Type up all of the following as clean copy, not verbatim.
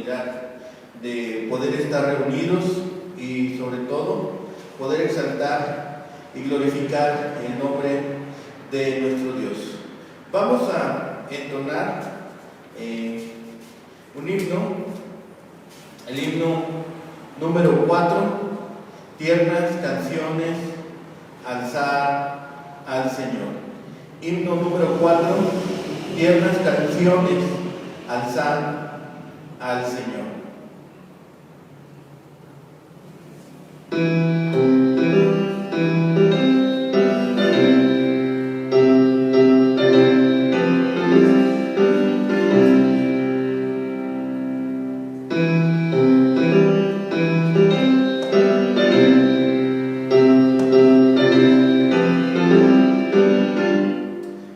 oportunidad de poder estar reunidos y sobre todo poder exaltar y glorificar el nombre de nuestro Dios. Vamos a entonar un himno, el himno número 4, tiernas canciones, alzar al Señor. Himno número 4, tiernas canciones, alzar al Señor.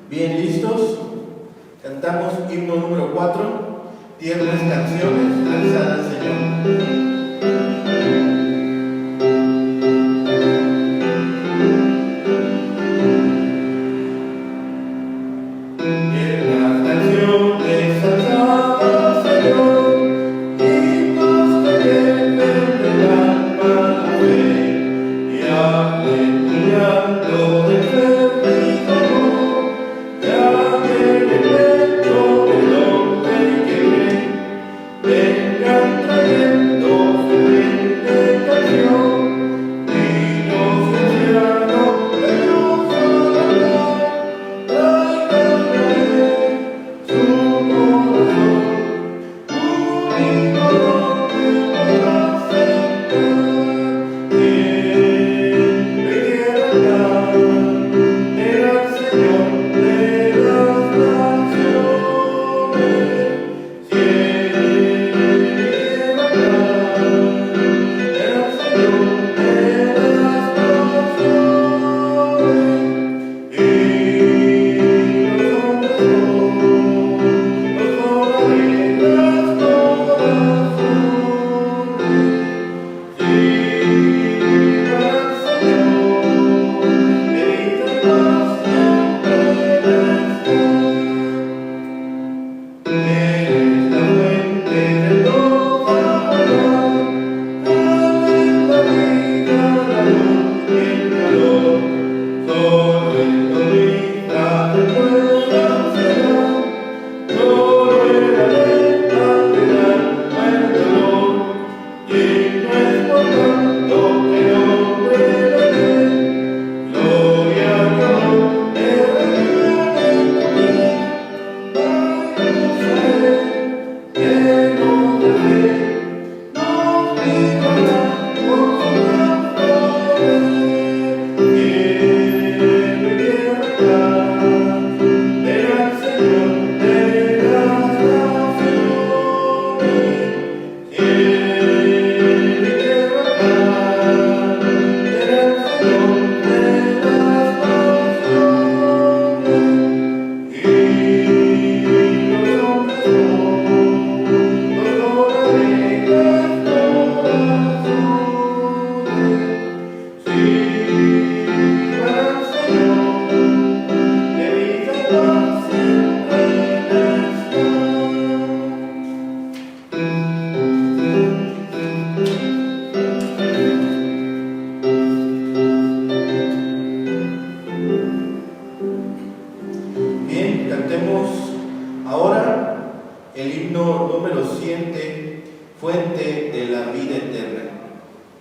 Bien, listos. Cantamos himno número 4, tiernas canciones, alzar al Señor.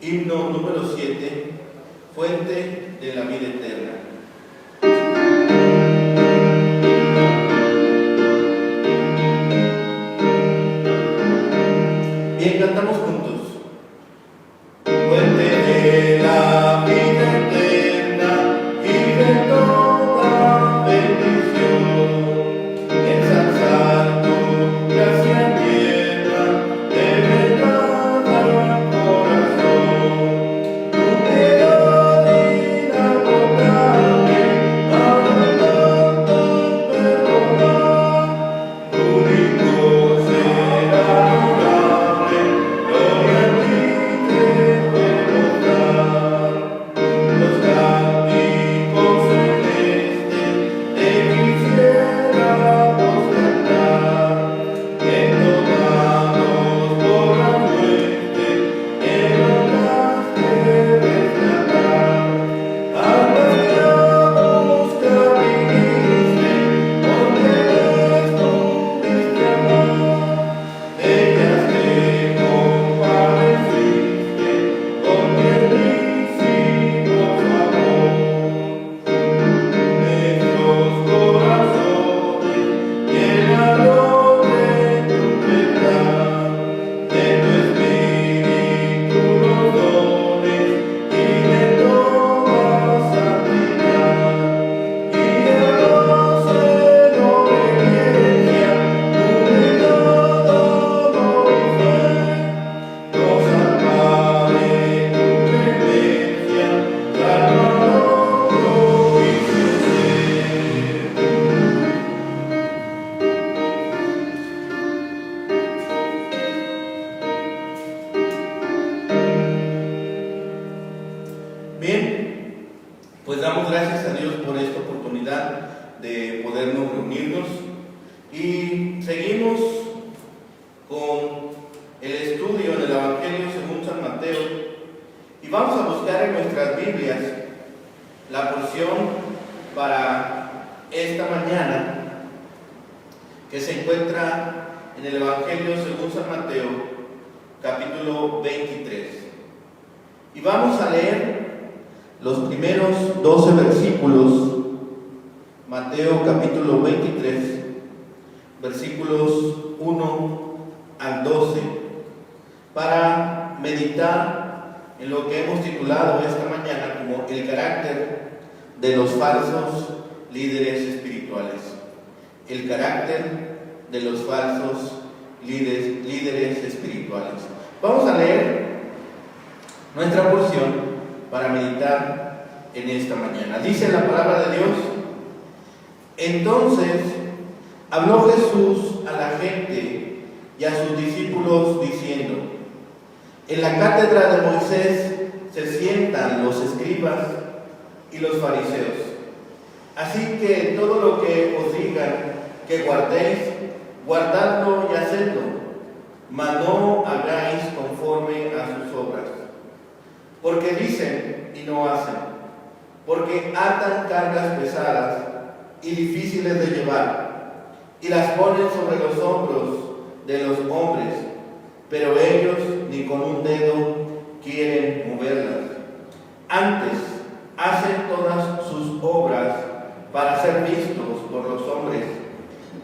Himno número 7, Fuente de la vida eterna. Bien, cantamos juntos. Fuente de la vida eterna y de toda bendición, ensalzar tu gracia tierna de verdad al corazón. Tu piedad inagotable, abundante perdonar, único será adorable. ¿verdad?, de podernos reunirnos. Y seguimos con el estudio en el Evangelio según San Mateo, y vamos a buscar en nuestras Biblias la porción para esta mañana, que se encuentra en el Evangelio según San Mateo, capítulo 23. Y vamos a leer los primeros 12 versículos, Mateo capítulo 23, versículos 1 al 12, para meditar en lo que hemos titulado esta mañana como el carácter de los falsos líderes espirituales. El carácter de los falsos líderes espirituales. Vamos a leer nuestra porción para meditar en esta mañana. Dice la palabra de Dios: entonces habló Jesús a la gente y a sus discípulos diciendo: en la cátedra de Moisés se sientan los escribas y los fariseos. Así que todo lo que os digan que guardéis, guardadlo y hacedlo, mas no hagáis conforme a sus obras. Porque dicen y no hacen, porque atan cargas pesadas y difíciles de llevar, y las ponen sobre los hombros de los hombres, pero ellos ni con un dedo quieren moverlas. Antes hacen todas sus obras para ser vistos por los hombres,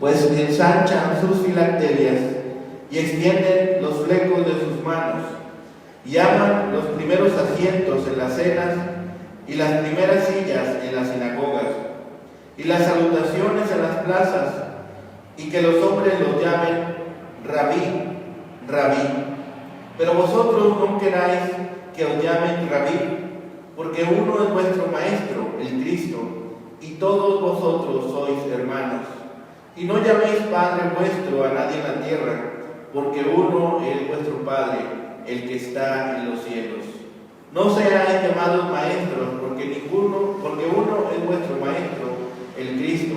pues ensanchan sus filacterias y extienden los flecos de sus manos, y aman los primeros asientos en las cenas y las primeras sillas en las sinagogas y las salutaciones en las plazas, y que los hombres los llamen Rabí, Rabí. Pero vosotros no queráis que os llamen Rabí, porque uno es vuestro Maestro, el Cristo, y todos vosotros sois hermanos. Y no llaméis Padre vuestro a nadie en la tierra, porque uno es vuestro Padre, el que está en los cielos. No seáis llamados maestros, porque uno es vuestro Maestro, el Cristo.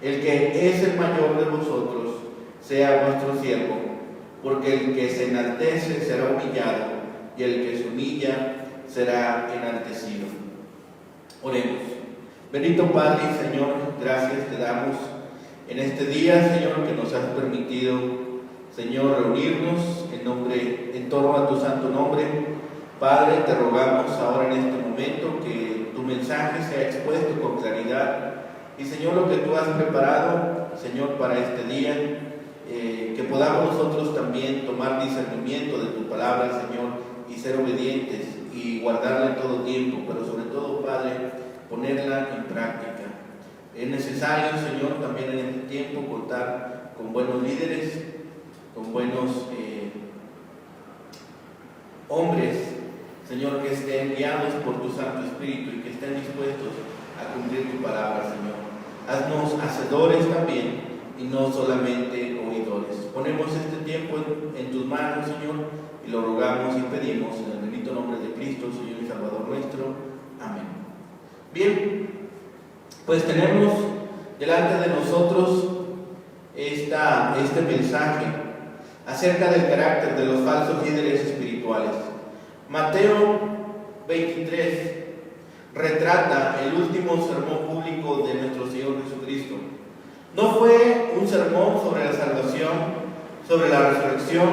El que es el mayor de vosotros sea vuestro siervo, porque el que se enaltece será humillado, y el que se humilla será enaltecido. Oremos. Bendito Padre y Señor, gracias te damos en este día, Señor, que nos has permitido, Señor, reunirnos en torno a tu santo nombre. Padre, te rogamos ahora en este momento que tu mensaje sea expuesto con claridad, y Señor, lo que tú has preparado, Señor, para este día, que podamos nosotros también tomar discernimiento de tu palabra, Señor, y ser obedientes y guardarla en todo tiempo, pero sobre todo, Padre, ponerla en práctica. Es necesario, Señor, también en este tiempo contar con buenos líderes, con buenos hombres, Señor, que estén guiados por tu Santo Espíritu y que estén dispuestos a cumplir tu palabra, Señor. Haznos hacedores también y no solamente oidores. Ponemos este tiempo en tus manos, Señor, y lo rogamos y pedimos en el bendito nombre de Cristo, Señor y Salvador nuestro. Amén. Bien, pues tenemos delante de nosotros este mensaje acerca del carácter de los falsos líderes espirituales. Mateo 23 retrata el último sermón público de nuestro Señor Jesucristo. No fue un sermón sobre la salvación, sobre la resurrección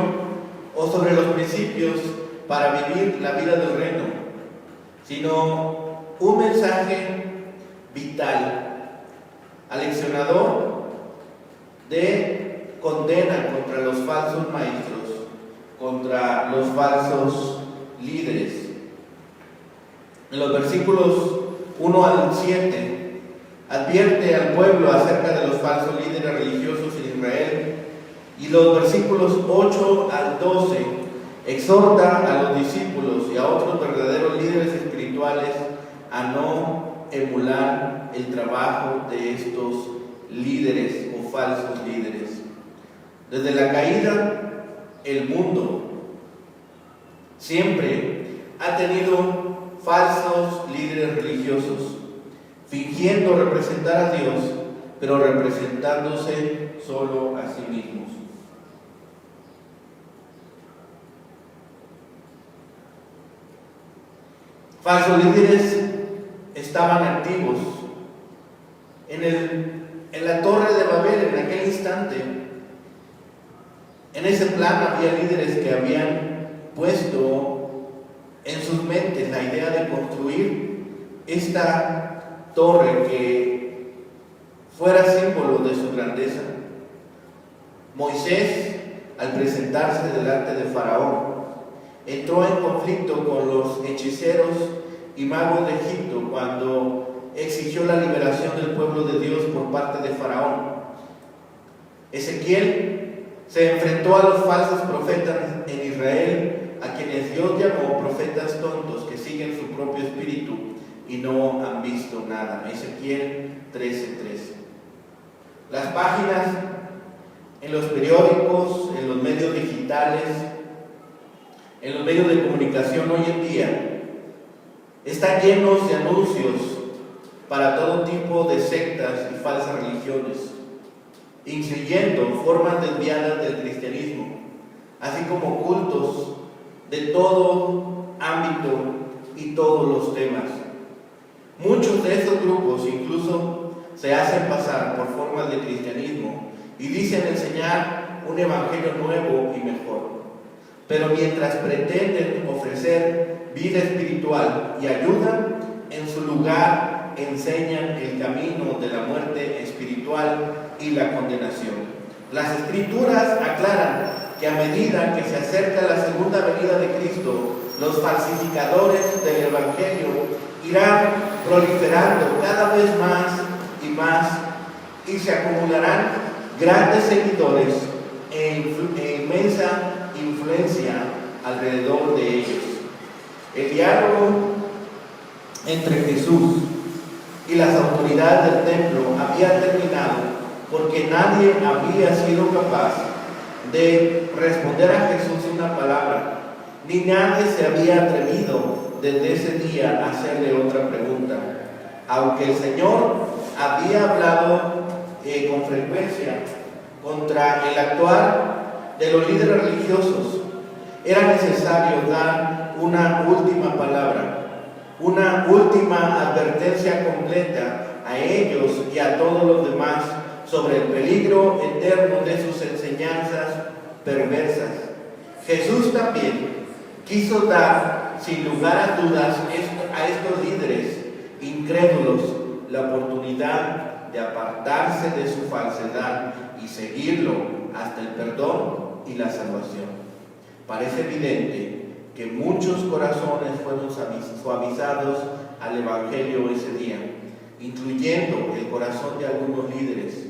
o sobre los principios para vivir la vida del reino, sino un mensaje vital, aleccionador de condena contra los falsos maestros, contra los falsos líderes. En los versículos 1 al 7 advierte al pueblo acerca de los falsos líderes religiosos en Israel, y los versículos 8 al 12 exhorta a los discípulos y a otros verdaderos líderes espirituales a no emular el trabajo de estos líderes o falsos líderes. Desde la caída, el mundo siempre ha tenido falsos líderes religiosos, fingiendo representar a Dios, pero representándose solo a sí mismos. Falsos líderes estaban activos en la torre de Babel en aquel instante. En ese plan había líderes que habían puesto en sus mentes la idea de construir esta torre que fuera símbolo de su grandeza. Moisés, al presentarse delante de Faraón, entró en conflicto con los hechiceros y magos de Egipto cuando exigió la liberación del pueblo de Dios por parte de Faraón. Ezequiel se enfrentó a los falsos profetas en Israel, a quienes Dios llamó profetas tontos que siguen su propio espíritu y no han visto nada. Ezequiel 13:13. Las páginas en los periódicos, en los medios digitales, en los medios de comunicación hoy en día están llenos de anuncios para todo tipo de sectas y falsas religiones, incluyendo formas desviadas del cristianismo, así como cultos de todo ámbito y todos los temas. Muchos de estos grupos incluso se hacen pasar por formas de cristianismo y dicen enseñar un evangelio nuevo y mejor. Pero mientras pretenden ofrecer vida espiritual y ayuda, en su lugar enseñan el camino de la muerte espiritual y la condenación. Las Escrituras aclaran que a medida que se acerca la segunda venida de Cristo, los falsificadores del evangelio irán proliferando cada vez más y se acumularán grandes seguidores e inmensa influencia alrededor de ellos. El diálogo entre Jesús y las autoridades del templo había terminado porque nadie había sido capaz de responder a Jesús una palabra, ni nadie se había atrevido desde ese día a hacerle otra pregunta. Aunque el Señor había hablado con frecuencia contra el actuar de los líderes religiosos, era necesario dar una última palabra, una última advertencia completa a ellos y a todos los demás sobre el peligro eterno de sus enseñanzas perversas. Jesús también quiso dar, sin lugar a dudas, a estos líderes incrédulos la oportunidad de apartarse de su falsedad y seguirlo hasta el perdón y la salvación. Parece evidente que muchos corazones fueron suavizados al Evangelio ese día, incluyendo el corazón de algunos líderes.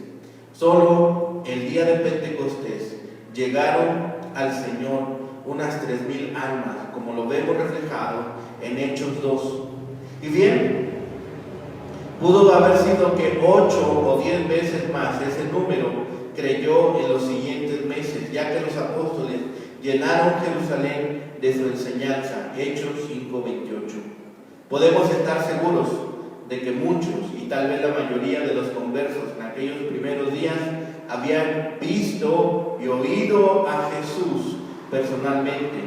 Solo el día de Pentecostés llegaron al Señor unas 3,000 almas, como lo vemos reflejado en Hechos 2. Y bien, pudo haber sido que 8 o 10 veces más ese número creyó en los siguientes meses, ya que los apóstoles llenaron Jerusalén de su enseñanza. Hechos 5:28. Podemos estar seguros de que muchos, y tal vez la mayoría de los conversos en aquellos primeros días, habían visto y oído a Jesús personalmente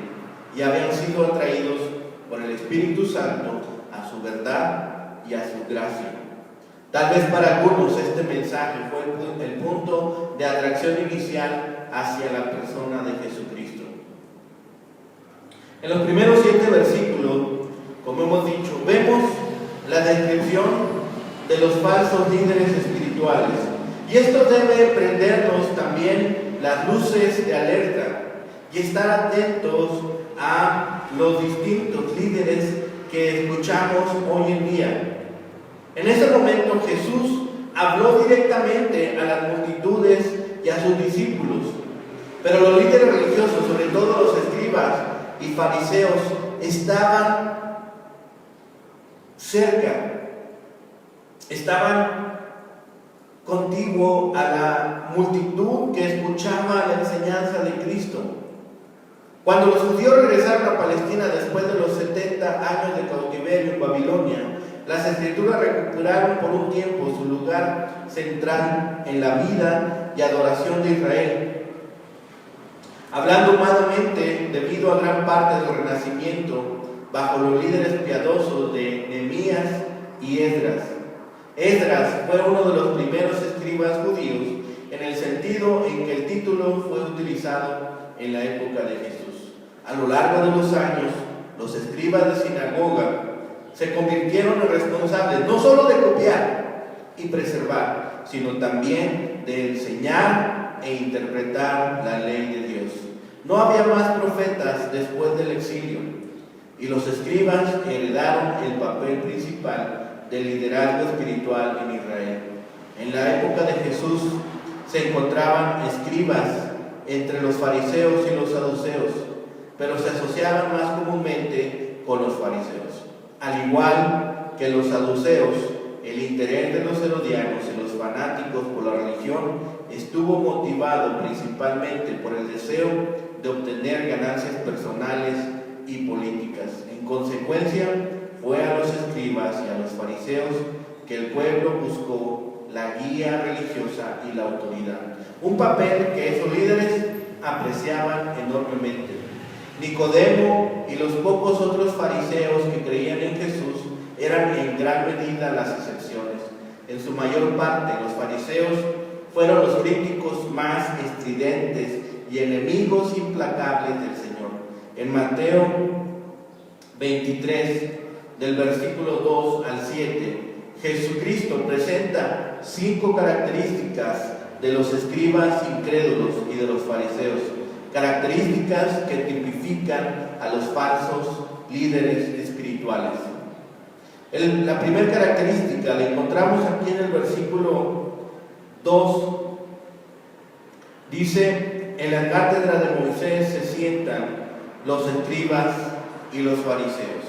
y habían sido atraídos por el Espíritu Santo a su verdad y a su gracia. Tal vez para algunos este mensaje fue el punto de atracción inicial hacia la persona de Jesucristo. En los primeros 7 versículos, como hemos dicho, vemos la descripción de los falsos líderes espirituales. Y esto debe prendernos también las luces de alerta y estar atentos a los distintos líderes que escuchamos hoy en día. En ese momento Jesús habló directamente a las multitudes y a sus discípulos, pero los líderes religiosos, sobre todo los escribas y fariseos, estaban cerca, estaban contiguo a la multitud que escuchaba la enseñanza de Cristo. Cuando los judíos regresaron a Palestina después de los 70 años de cautiverio en Babilonia, las Escrituras recuperaron por un tiempo su lugar central en la vida y adoración de Israel. Hablando humanamente, debido a gran parte del Renacimiento, bajo los líderes piadosos de Nehemías y Esdras. Esdras fue uno de los primeros escribas judíos en el sentido en que el título fue utilizado en la época de Jesús. A lo largo de los años, los escribas de sinagoga se convirtieron en responsables no solo de copiar y preservar, sino también de enseñar e interpretar la ley de Dios. No había más profetas después del exilio, y los escribas heredaron el papel principal del liderazgo espiritual en Israel. En la época de Jesús se encontraban escribas entre los fariseos y los saduceos, pero se asociaban más comúnmente con los fariseos. Al igual que los saduceos, el interés de los herodianos y los fanáticos por la religión estuvo motivado principalmente por el deseo de obtener ganancias personales y políticas. En consecuencia, fue a los escribas y a los fariseos que el pueblo buscó la guía religiosa y la autoridad, un papel que esos líderes apreciaban enormemente. Nicodemo y los pocos otros fariseos que creían en Jesús eran en gran medida las excepciones. En su mayor parte, los fariseos fueron los críticos más estridentes y enemigos implacables del Señor. En Mateo 23, del versículo 2 al 7, Jesucristo presenta 5 características de los escribas incrédulos y de los fariseos, características que tipifican a los falsos líderes espirituales. La primera característica la encontramos aquí en el versículo 2. Dice: en la cátedra de Moisés se sientan los escribas y los fariseos.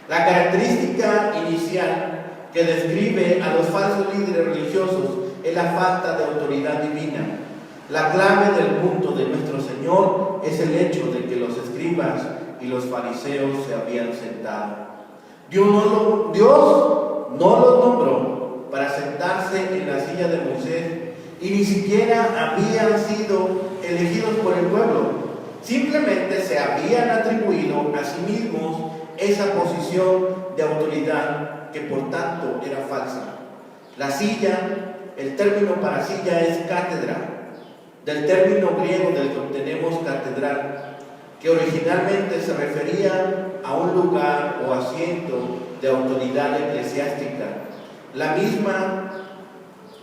La característica inicial que describe a los falsos líderes religiosos es la falta de autoridad divina. La clave del punto de nuestro Señor es el hecho de que los escribas y los fariseos se habían sentado. Dios no los nombró para sentarse en la silla de Moisés, y ni siquiera habían sido elegidos por el pueblo. Simplemente se habían atribuido a sí mismos esa posición de autoridad que por tanto era falsa. La silla, el término para silla es cátedra, del término griego del que obtenemos catedral, que originalmente se refería a un lugar o asiento de autoridad eclesiástica. La misma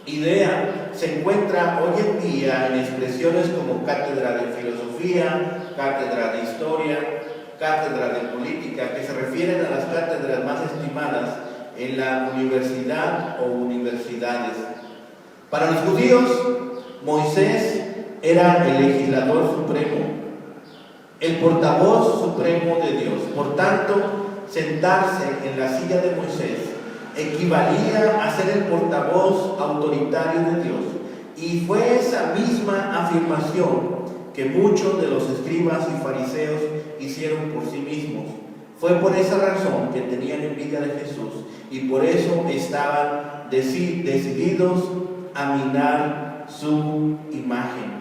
idea se encuentra hoy en día en expresiones como cátedra de filosofía, cátedra de historia, cátedra de política, que se refieren a las cátedras más estimadas en la universidad o universidades. Para los judíos, Moisés era el legislador supremo, el portavoz supremo de Dios. Por tanto, sentarse en la silla de Moisés equivalía a ser el portavoz autoritario de Dios. Y fue esa misma afirmación que muchos de los escribas y fariseos hicieron por sí mismos. Fue por esa razón que tenían envidia de Jesús, y por eso estaban decididos a minar su imagen.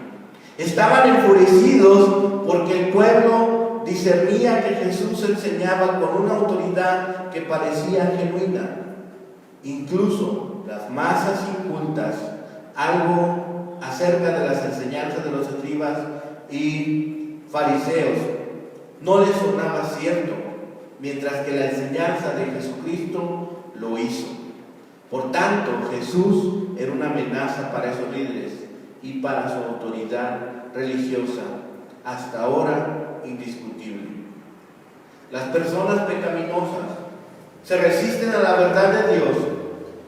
Estaban enfurecidos porque el pueblo discernía que Jesús enseñaba con una autoridad que parecía genuina. Incluso las masas incultas, algo acerca de las enseñanzas de los escribas y fariseos no les sonaba cierto, mientras que la enseñanza de Jesucristo lo hizo. Por tanto, Jesús era una amenaza para esos líderes y para su autoridad religiosa, hasta ahora indiscutible. Las personas pecaminosas se resisten a la verdad de Dios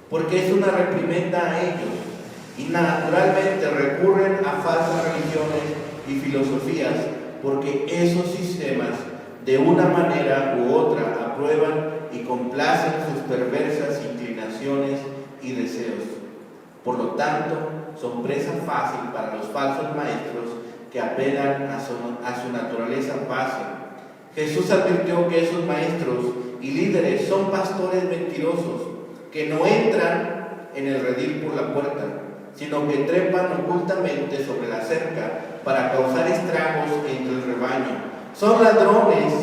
porque es una reprimenda a ellos, y naturalmente recurren a falsas religiones y filosofías porque esos sistemas de una manera u otra aprueban y complacen sus perversas inclinaciones y deseos. Por lo tanto, son presa fácil para los falsos maestros que apelan a su naturaleza base, Jesús advirtió que esos maestros y líderes son pastores mentirosos que no entran en el redil por la puerta, sino que trepan ocultamente sobre la cerca para causar estragos entre el rebaño. Son ladrones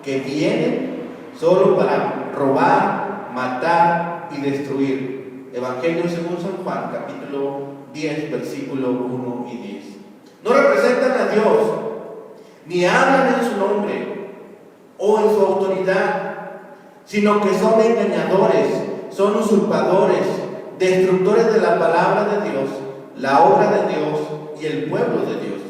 que vienen solo para robar, matar y destruir. Evangelio según San Juan, capítulo 10, versículo 1 y 10. No representan a Dios, ni hablan en su nombre o en su autoridad, sino que son engañadores, son usurpadores, destructores de la palabra de Dios, la obra de Dios y el pueblo de Dios.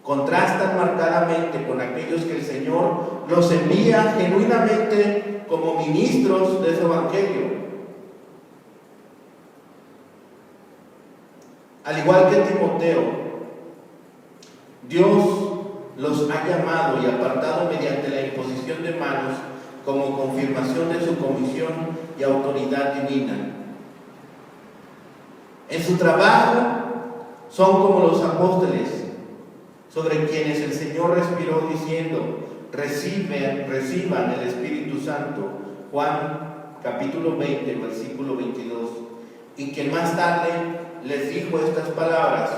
Contrastan marcadamente con aquellos que el Señor los envía genuinamente como ministros de su evangelio. Al igual que Timoteo, Dios los ha llamado y apartado mediante la imposición de manos como confirmación de su comisión y autoridad divina. En su trabajo son como los apóstoles, sobre quienes el Señor respiró diciendo: reciban el Espíritu Santo. Juan capítulo 20, versículo 22. Y que más tarde les dijo estas palabras: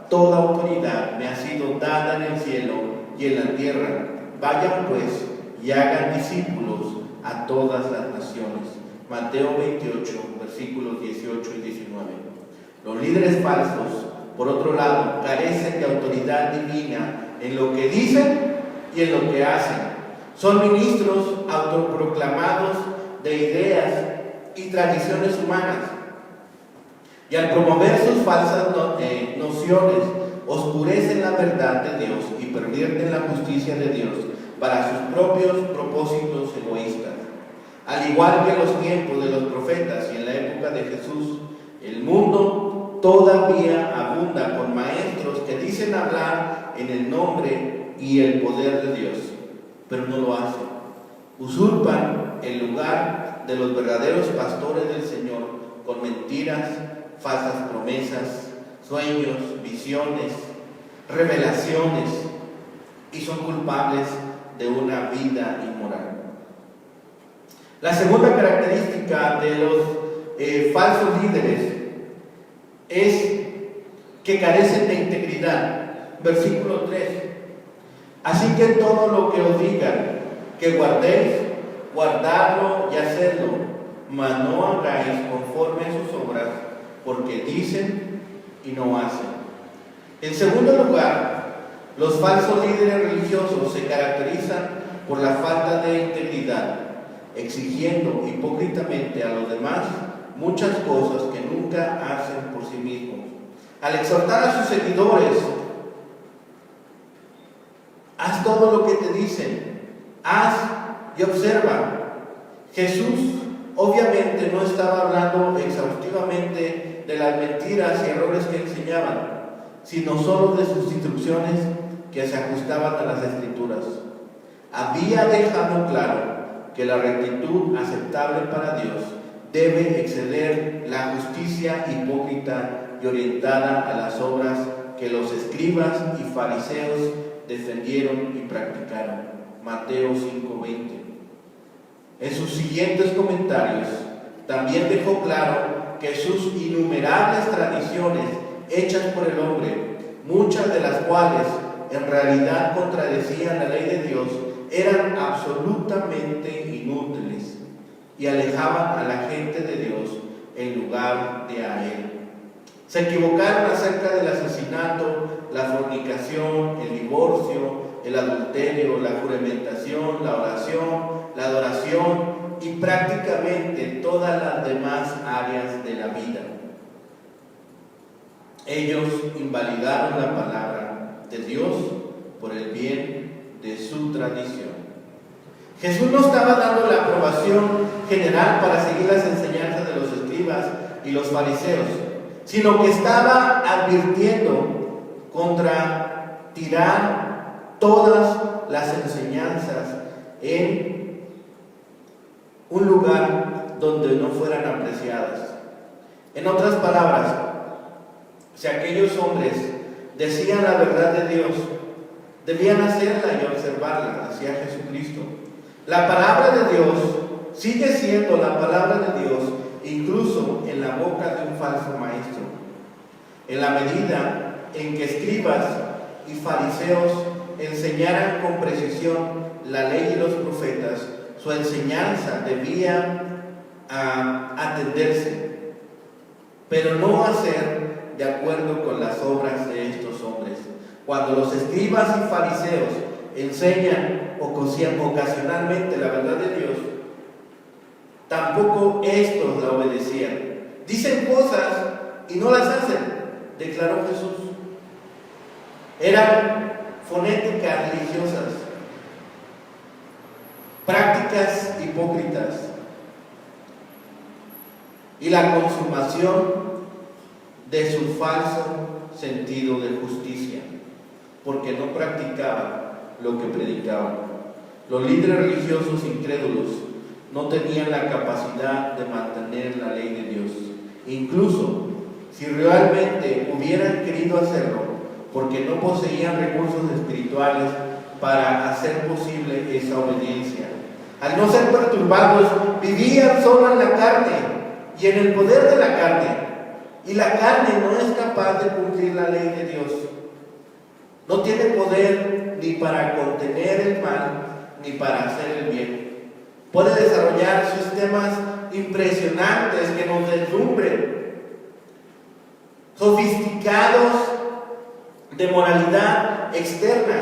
toda autoridad me ha sido dada en el cielo y en la tierra. Vayan pues y hagan discípulos a todas las naciones. Mateo 28, versículos 18 y 19. Los líderes falsos, por otro lado, carecen de autoridad divina en lo que dicen y en lo que hacen. Son ministros autoproclamados de ideas y tradiciones humanas. Y al promover sus falsas nociones, oscurecen la verdad de Dios y pervierten la justicia de Dios para sus propios propósitos egoístas. Al igual que en los tiempos de los profetas y en la época de Jesús, el mundo todavía abunda con maestros que dicen hablar en el nombre y el poder de Dios, pero no lo hacen. Usurpan el lugar de los verdaderos pastores del Señor con mentiras, falsas promesas, sueños, visiones, revelaciones, y son culpables de una vida inmoral. La segunda característica de los falsos líderes es que carecen de integridad. Versículo 3. Así que todo lo que os digan que guardéis, guardadlo y hacedlo, mas no hagáis conforme a sus obras, porque dicen y no hacen. En segundo lugar, los falsos líderes religiosos se caracterizan por la falta de integridad, exigiendo hipócritamente a los demás muchas cosas que nunca hacen por sí mismos. Al exhortar a sus seguidores: haz todo lo que te dicen, haz y observa. Jesús obviamente no estaba hablando exhaustivamente de las mentiras y errores que enseñaban, sino solo de sus instrucciones que se ajustaban a las Escrituras. Había dejado claro que la rectitud aceptable para Dios debe exceder la justicia hipócrita y orientada a las obras que los escribas y fariseos defendieron y practicaron. Mateo 5:20. En sus siguientes comentarios también dejó claro que sus innumerables tradiciones hechas por el hombre, muchas de las cuales en realidad contradecían la ley de Dios, eran absolutamente inútiles y alejaban a la gente de Dios en lugar de a Él. Se equivocaron acerca del asesinato, la fornicación, el divorcio, el adulterio, la juramentación, la oración, la adoración y prácticamente todas las demás áreas de la vida. Ellos invalidaron la palabra de Dios por el bien de su tradición. Jesús no estaba dando la aprobación general para seguir las enseñanzas de los escribas y los fariseos, sino que estaba advirtiendo contra tirar todas las enseñanzas en un lugar donde no fueran apreciadas. En otras palabras, si aquellos hombres decían la verdad de Dios, debían hacerla y observarla, decía Jesucristo. La palabra de Dios sigue siendo la palabra de Dios, incluso en la boca de un falso maestro. En la medida en que escribas y fariseos enseñaran con precisión la ley y los profetas, su enseñanza debía atenderse, pero no hacer de acuerdo con las obras de estos hombres. Cuando los escribas y fariseos enseñan ocasionalmente la verdad de Dios, tampoco estos la obedecían. Dicen cosas y no las hacen, declaró Jesús. Eran fonéticas religiosas, prácticas hipócritas y la consumación de su falso sentido de justicia, porque no practicaban lo que predicaban. Los líderes religiosos incrédulos no tenían la capacidad de mantener la ley de Dios, incluso si realmente hubieran querido hacerlo, porque no poseían recursos espirituales para hacer posible esa obediencia. Al no ser perturbados, vivían solo en la carne y en el poder de la carne, y la carne no es capaz de cumplir la ley de Dios. No tiene poder ni para contener el mal, ni para hacer el bien. Puede desarrollar sistemas impresionantes que nos deslumbren, sofisticados de moralidad externa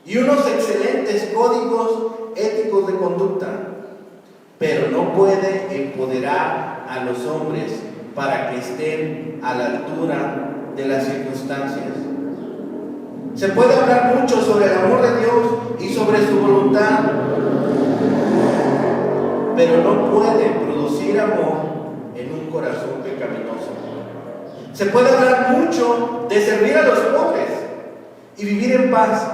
y unos excelentes códigos éticos de conducta, pero no puede empoderar a los hombres para que estén a la altura de las circunstancias. Se puede hablar mucho sobre el amor de Dios y sobre su voluntad, pero no puede producir amor en un corazón pecaminoso. Se puede hablar mucho de servir a los pobres y vivir en paz,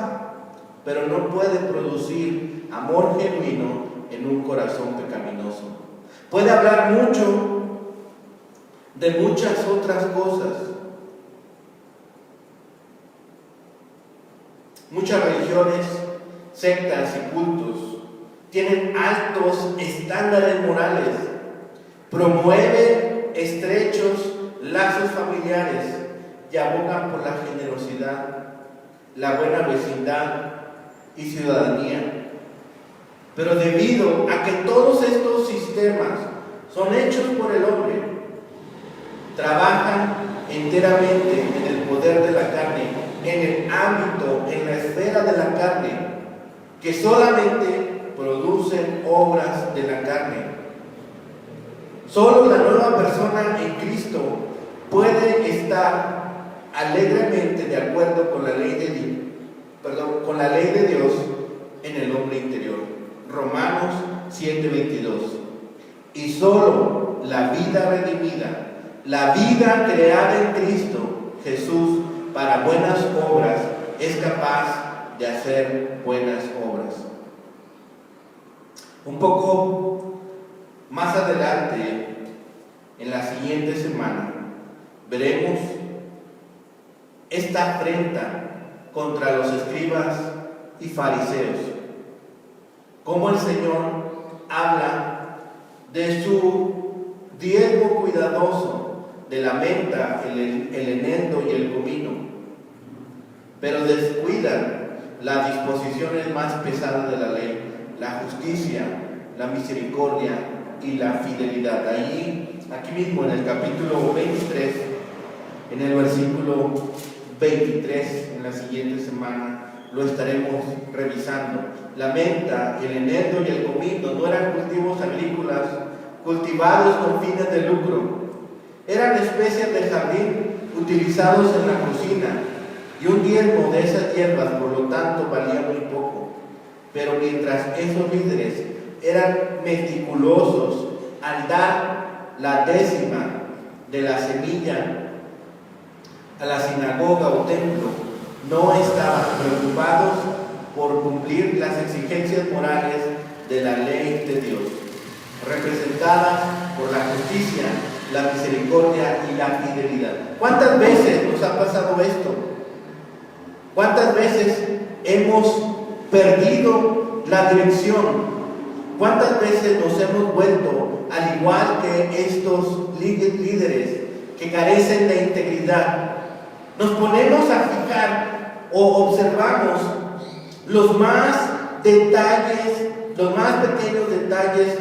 pero no puede producir amor genuino en un corazón pecaminoso. Puede hablar mucho de muchas otras cosas. Muchas religiones, sectas y cultos tienen altos estándares morales, promueven estrechos lazos familiares y abogan por la generosidad, la buena vecindad y ciudadanía. Pero debido a que todos estos sistemas son hechos por el hombre, trabajan enteramente en el poder de la carne, en el ámbito, en la esfera de la carne, que solamente producen obras de la carne. Solo la nueva persona en Cristo puede estar alegremente de acuerdo con la ley de Dios en el hombre interior. Romanos 7:22. Y solo la vida redimida, la vida creada en Cristo Jesús para buenas obras, es capaz de hacer buenas obras. Un poco más adelante, en la siguiente semana, veremos esta afrenta contra los escribas y fariseos. Cómo el Señor habla de su diezmo cuidadoso de la menta, el eneldo y el comino, pero descuidan las disposiciones más pesadas de la ley: la justicia, la misericordia y la fidelidad. Aquí mismo en el capítulo 23, en el versículo 23, en la siguiente semana lo estaremos revisando. La menta, el eneldo y el comino no eran cultivos agrícolas cultivados con fines de lucro. Eran especies de jardín utilizados en la cocina, y un diezmo de esas hierbas, por lo tanto, valía muy poco. Pero mientras esos líderes eran meticulosos al dar la décima de la semilla a la sinagoga o templo, no estaban preocupados por cumplir las exigencias morales de la ley de Dios, representadas por la justicia, la misericordia y la fidelidad. ¿Cuántas veces nos ha pasado esto? ¿Cuántas veces hemos perdido la dirección. ¿Cuántas veces nos hemos vuelto, al igual que estos líderes que carecen de integridad? Nos ponemos a fijar o observamos los más pequeños detalles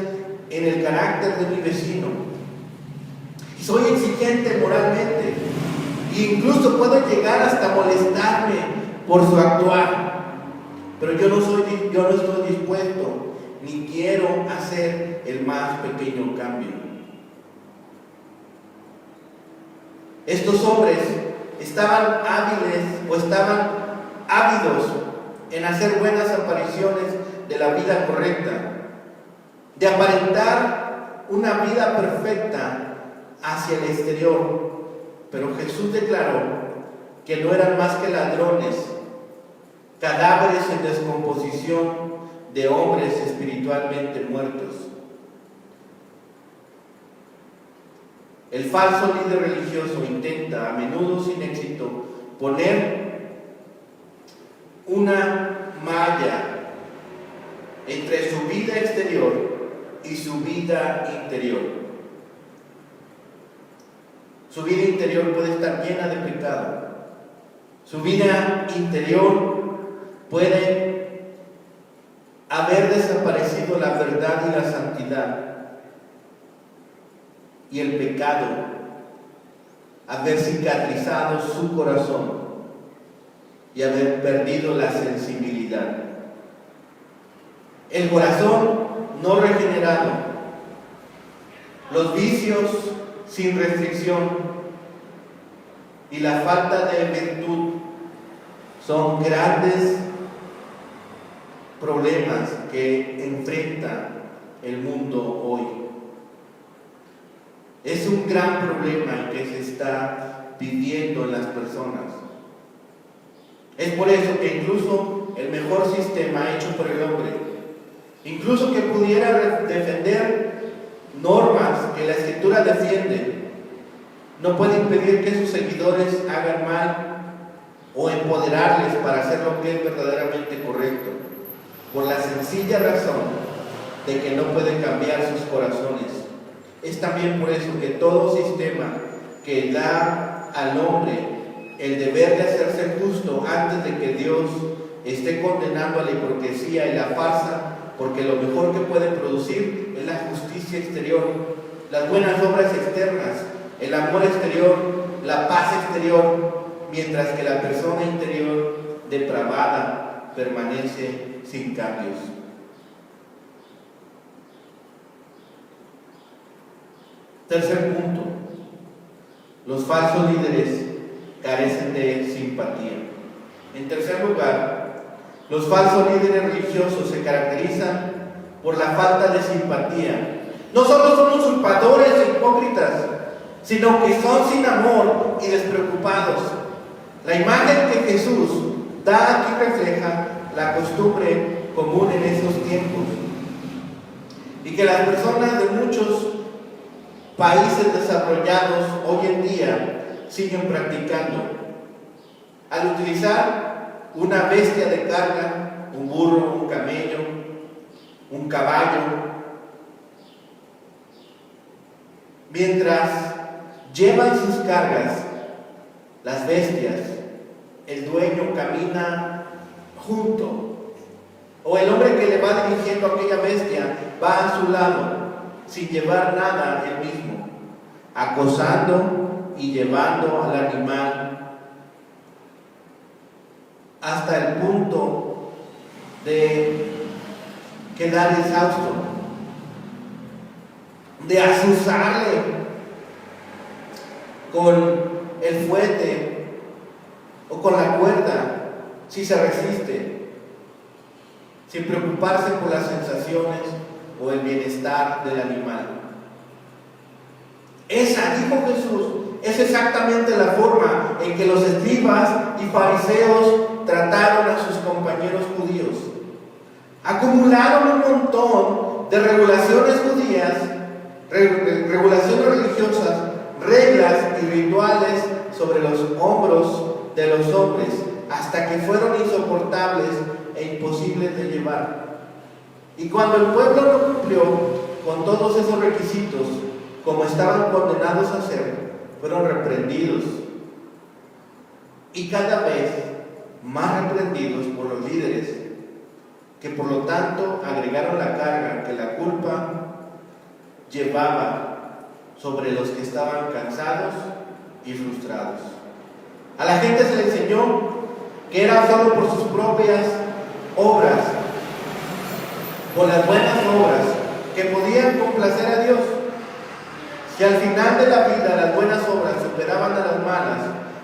en el carácter de mi vecino. Soy exigente moralmente e incluso puedo llegar hasta molestarme por su actuar, pero yo no estoy dispuesto ni quiero hacer el más pequeño cambio. Estos hombres estaban ávidos en hacer buenas apariciones de la vida correcta, de aparentar una vida perfecta hacia el exterior. Pero Jesús declaró que no eran más que ladrones, cadáveres en descomposición de hombres espiritualmente muertos. El falso líder religioso intenta, a menudo sin éxito, poner una malla entre su vida exterior y su vida interior. Su vida interior puede estar llena de pecado. Su vida interior puede haber desaparecido la verdad y la santidad, y el pecado haber cicatrizado su corazón y haber perdido la sensibilidad. El corazón no regenerado, los vicios sin restricción y la falta de virtud son grandes problemas que enfrenta el mundo hoy. Es un gran problema que se está viviendo en las personas. Es por eso que incluso el mejor sistema hecho por el hombre, incluso que pudiera defender normas que la Escritura defiende, no puede impedir que sus seguidores hagan mal o empoderarles para hacer lo que es verdaderamente correcto, por la sencilla razón de que no pueden cambiar sus corazones. Es también por eso que todo sistema que da al hombre el deber de hacerse justo antes de que Dios esté condenando a la hipocresía y la farsa, porque lo mejor que puede producir es la justicia exterior, las buenas obras externas, el amor exterior, la paz exterior, mientras que la persona interior depravada permanece sin cambios. Tercer punto: los falsos líderes carecen de simpatía. En tercer lugar, los falsos líderes religiosos se caracterizan por la falta de simpatía. No solo son usurpadores e hipócritas, sino que son sin amor y despreocupados. La imagen que Jesús da aquí refleja la costumbre común en esos tiempos y que las personas de muchos países desarrollados hoy en día siguen practicando. Al utilizar una bestia de carga, un burro, un camello, un caballo, mientras llevan sus cargas, las bestias, el dueño camina junto, o el hombre que le va dirigiendo a aquella bestia va a su lado sin llevar nada él mismo, acosando y llevando al animal hasta el punto de quedar exhausto, de azuzarle con el fuete o con la cuerda si se resiste, sin preocuparse por las sensaciones o el bienestar del animal. Esa, dijo Jesús, es exactamente la forma en que los escribas y fariseos trataron a sus compañeros judíos. Acumularon un montón de regulaciones judías, regulaciones religiosas, reglas y rituales sobre los hombros de los hombres, hasta que fueron insoportables e imposibles de llevar. Y cuando el pueblo no cumplió con todos esos requisitos, como estaban condenados a hacer, fueron reprendidos. Y cada vez más reprendidos por los líderes, que por lo tanto agregaron la carga que la culpa llevaba sobre los que estaban cansados y frustrados. A la gente se le enseñó que era solo por sus propias obras, por las buenas obras, que podían complacer a Dios. Si al final de la vida las buenas obras superaban a las malas,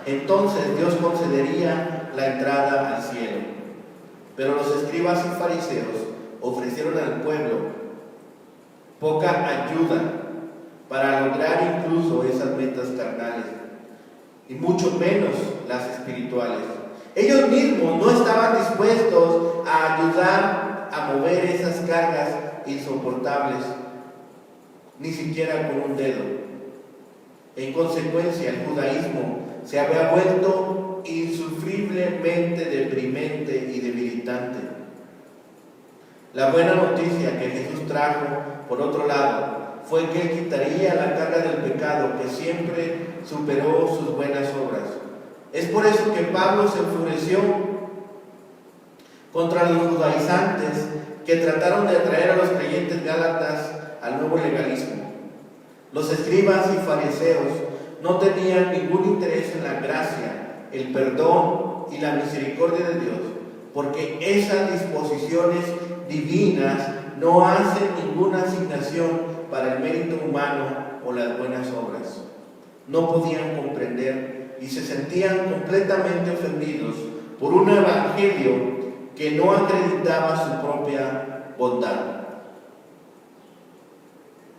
entonces Dios concedería la entrada al cielo. Pero los escribas y fariseos ofrecieron al pueblo poca ayuda para lograr incluso esas metas carnales, y mucho menos las espirituales. Ellos mismos no estaban dispuestos a ayudar a mover esas cargas insoportables, ni siquiera con un dedo. En consecuencia, el judaísmo se había vuelto insufriblemente deprimente y debilitante. La buena noticia que Jesús trajo, por otro lado, fue que Él quitaría la carga del pecado que siempre superó sus buenas obras. Es por eso que Pablo se enfureció contra los judaizantes que trataron de atraer a los creyentes gálatas al nuevo legalismo. Los escribas y fariseos no tenían ningún interés en la gracia, el perdón y la misericordia de Dios, porque esas disposiciones divinas no hacen ninguna asignación para el mérito humano o las buenas obras. No podían comprender y se sentían completamente ofendidos por un evangelio que no acreditaba su propia bondad.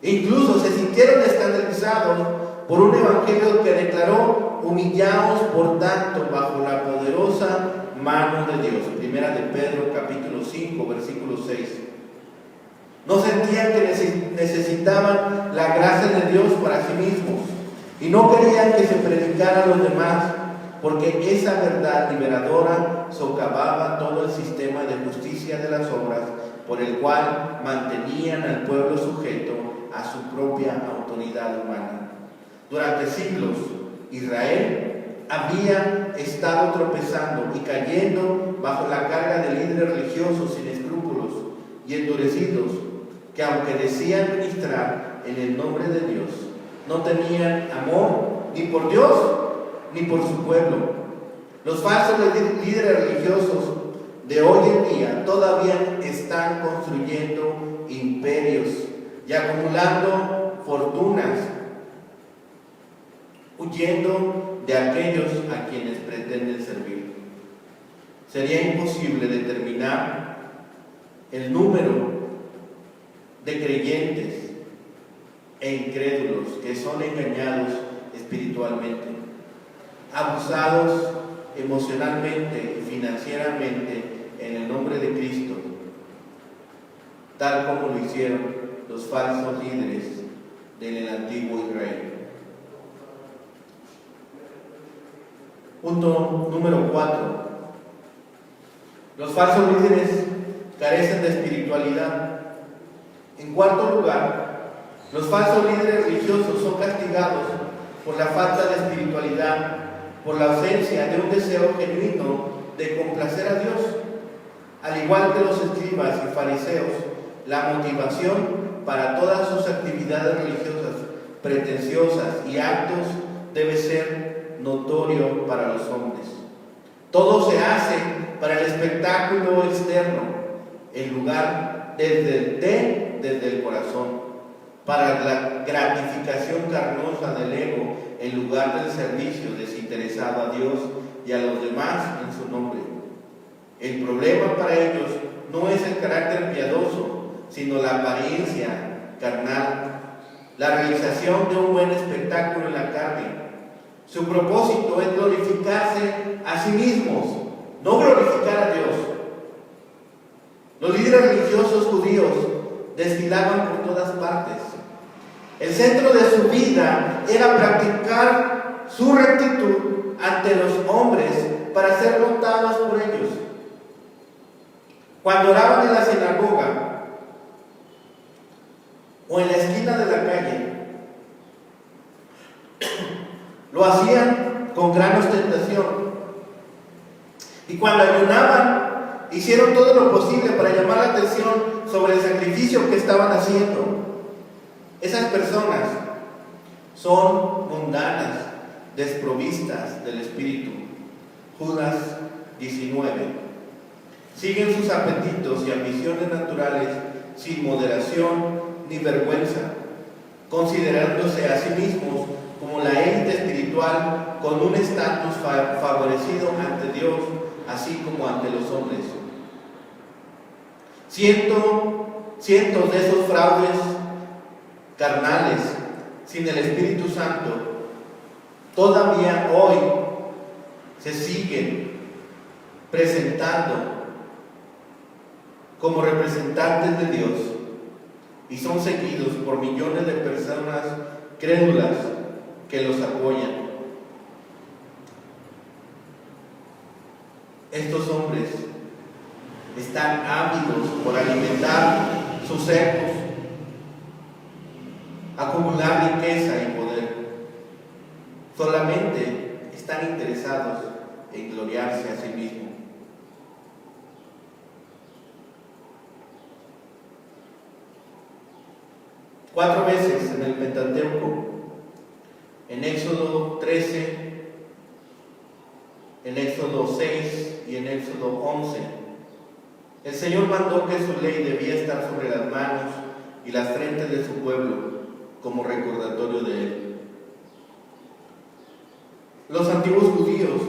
Incluso se sintieron escandalizados por un evangelio que declaró: humillaos por tanto bajo la poderosa mano de Dios. Primera de Pedro capítulo 5 versículo 6. No sentían que necesitaban la gracia de Dios para sí mismos, y no querían que se predicara a los demás, porque esa verdad liberadora socavaba todo el sistema de justicia de las obras, por el cual mantenían al pueblo sujeto a su propia autoridad humana. Durante siglos, Israel había estado tropezando y cayendo bajo la carga de líderes religiosos sin escrúpulos y endurecidos, que aunque decían ministrar en el nombre de Dios, no tenían amor ni por Dios ni por su pueblo. Los falsos líderes religiosos de hoy en día todavía están construyendo imperios y acumulando fortunas, huyendo de aquellos a quienes pretenden servir. Sería imposible determinar el número de creyentes e incrédulos que son engañados espiritualmente, abusados emocionalmente y financieramente en el nombre de Cristo, tal como lo hicieron los falsos líderes del antiguo Israel. Punto número 4. Los falsos líderes carecen de espiritualidad. En cuarto lugar, los falsos líderes religiosos son castigados por la falta de espiritualidad, por la ausencia de un deseo genuino de complacer a Dios. Al igual que los escribas y fariseos, la motivación para todas sus actividades religiosas, pretenciosas y actos debe ser notorio para los hombres. Todo se hace para el espectáculo externo, en lugar desde el corazón, para la gratificación carnosa del ego, en lugar del servicio desinteresado a Dios y a los demás en su nombre. El problema para ellos no es el carácter piadoso, sino la apariencia carnal, la realización de un buen espectáculo en la carne. Su propósito es glorificarse a sí mismos, no glorificar a Dios. Los líderes religiosos judíos desfilaban por todas partes. El centro de su vida era practicar su rectitud ante los hombres para ser notados por ellos. Cuando oraban en la sinagoga o en la esquina de la calle, lo hacían con gran ostentación. Y cuando ayunaban, hicieron todo lo posible para llamar la atención sobre el sacrificio que estaban haciendo. Esas personas son mundanas, desprovistas del Espíritu. Judas 19. Siguen sus apetitos y ambiciones naturales sin moderación ni vergüenza, considerándose a sí mismos como la élite espiritual con un estatus favorecido ante Dios, así como ante los hombres. Cientos de esos fraudes carnales, sin el Espíritu Santo, todavía hoy se siguen presentando como representantes de Dios y son seguidos por millones de personas crédulas que los apoyan. Estos hombres están ávidos por alimentar sus egos, acumular riqueza y poder. Solamente están interesados en gloriarse a sí mismos. Cuatro veces en el Pentateuco, en Éxodo 13, en Éxodo 6 y en Éxodo 11, el Señor mandó que su ley debía estar sobre las manos y las frentes de su pueblo como recordatorio de él. Los antiguos judíos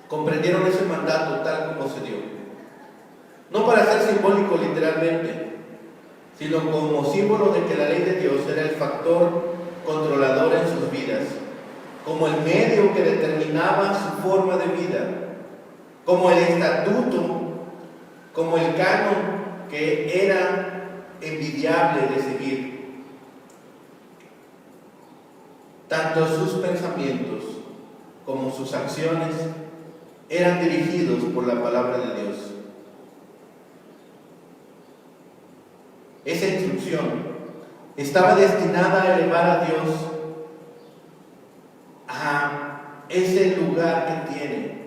comprendieron ese mandato tal como se dio, no para ser simbólico literalmente, sino como símbolo de que la ley de Dios era el factor controlador en sus vidas, como el medio que determinaba su forma de vida, como el estatuto, como el canon que era envidiable de seguir. Tanto sus pensamientos como sus acciones eran dirigidos por la palabra de Dios. Esa instrucción estaba destinada a elevar a Dios a ese lugar que tiene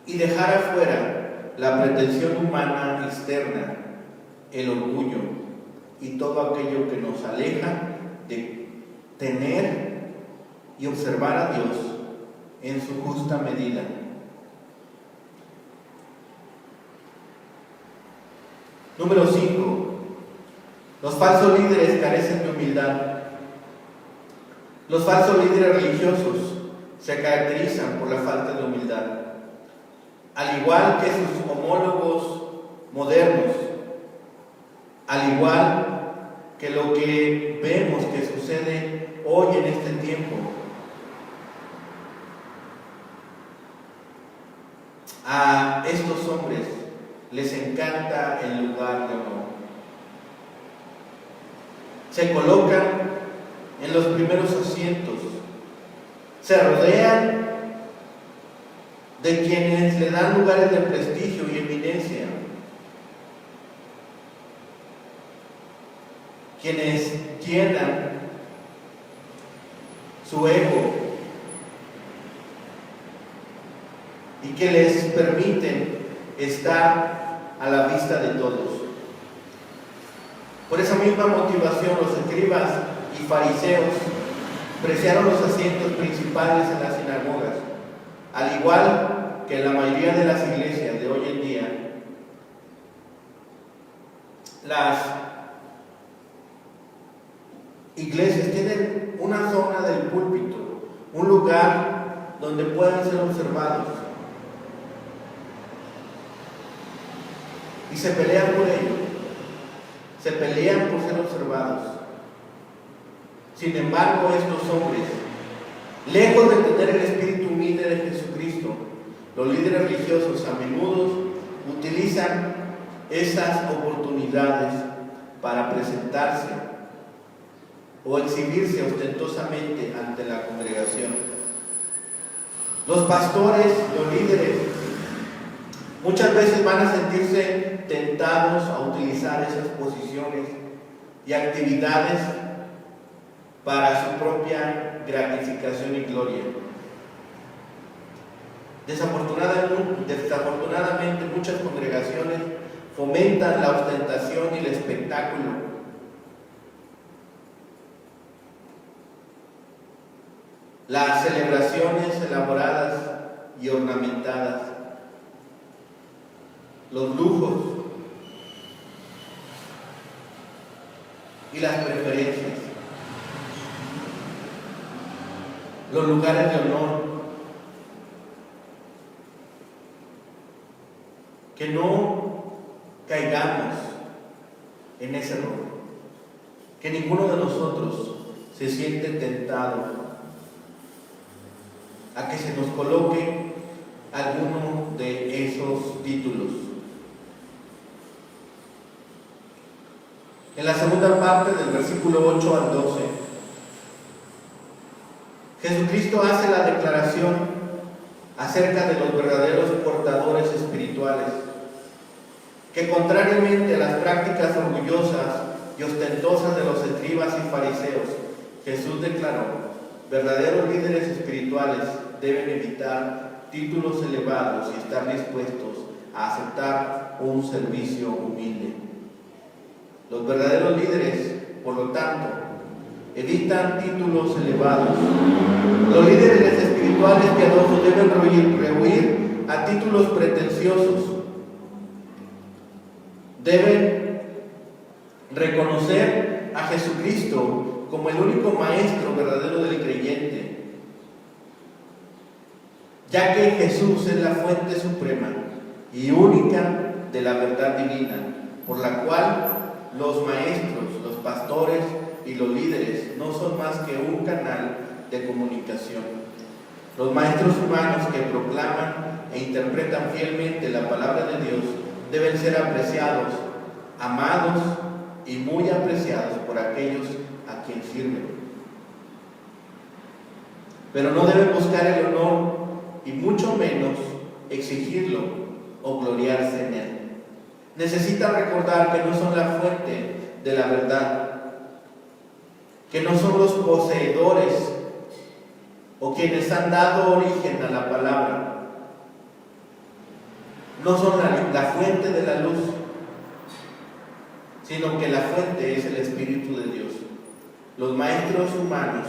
y dejar afuera la pretensión humana externa, el orgullo y todo aquello que nos aleja de tener y observar a Dios en su justa medida. Número 5. Los falsos líderes carecen de humildad. Los falsos líderes religiosos se caracterizan por la falta de humildad, al igual que sus homólogos modernos, al igual que lo que vemos que sucede hoy en este tiempo. A estos hombres les encanta el lugar de honor. Se colocan en los primeros asientos, se rodean de quienes le dan lugares de prestigio y eminencia, quienes llenan su ego y que les permiten estar a la vista de todos. Por esa misma motivación, los escribas y fariseos preciaron los asientos principales en las sinagogas, al igual que en la mayoría de las iglesias de hoy en día. Las iglesias tienen una zona del púlpito, un lugar donde puedan ser observados, y se pelean por ello, se pelean por ser observados. Sin embargo, estos hombres, lejos de tener el espíritu humilde de Jesucristo, los líderes religiosos a menudo utilizan esas oportunidades para presentarse o exhibirse ostentosamente ante la congregación. Los pastores, los líderes, muchas veces van a sentirse tentados a utilizar esas posiciones y actividades para su propia gratificación y gloria. Desafortunadamente muchas congregaciones fomentan la ostentación y el espectáculo. Las celebraciones elaboradas y ornamentadas, los lujos y las preferencias, los lugares de honor. Que no caigamos en ese error, que ninguno de nosotros se siente tentado a que se nos coloque alguno de esos títulos. En la segunda parte del versículo 8 al 12, Jesucristo hace la declaración acerca de los verdaderos portadores espirituales, que contrariamente a las prácticas orgullosas y ostentosas de los escribas y fariseos, Jesús declaró: verdaderos líderes espirituales deben evitar títulos elevados y estar dispuestos a aceptar un servicio humilde. Los verdaderos líderes, por lo tanto, evitan títulos elevados. Los líderes espirituales piadosos deben rehuir a títulos pretenciosos. Deben reconocer a Jesucristo como el único maestro verdadero del creyente, ya que Jesús es la fuente suprema y única de la verdad divina, por la cual los maestros, los pastores y los líderes no son más que un canal de comunicación. Los maestros humanos que proclaman e interpretan fielmente la palabra de Dios deben ser apreciados, amados y muy apreciados por aquellos a quien sirven. Pero no deben buscar el honor y mucho menos exigirlo o gloriarse en él. Necesitan recordar que no son la fuente de la verdad, que no son los poseedores o quienes han dado origen a la palabra. No son la fuente de la luz, sino que la fuente es el Espíritu de Dios. Los maestros humanos,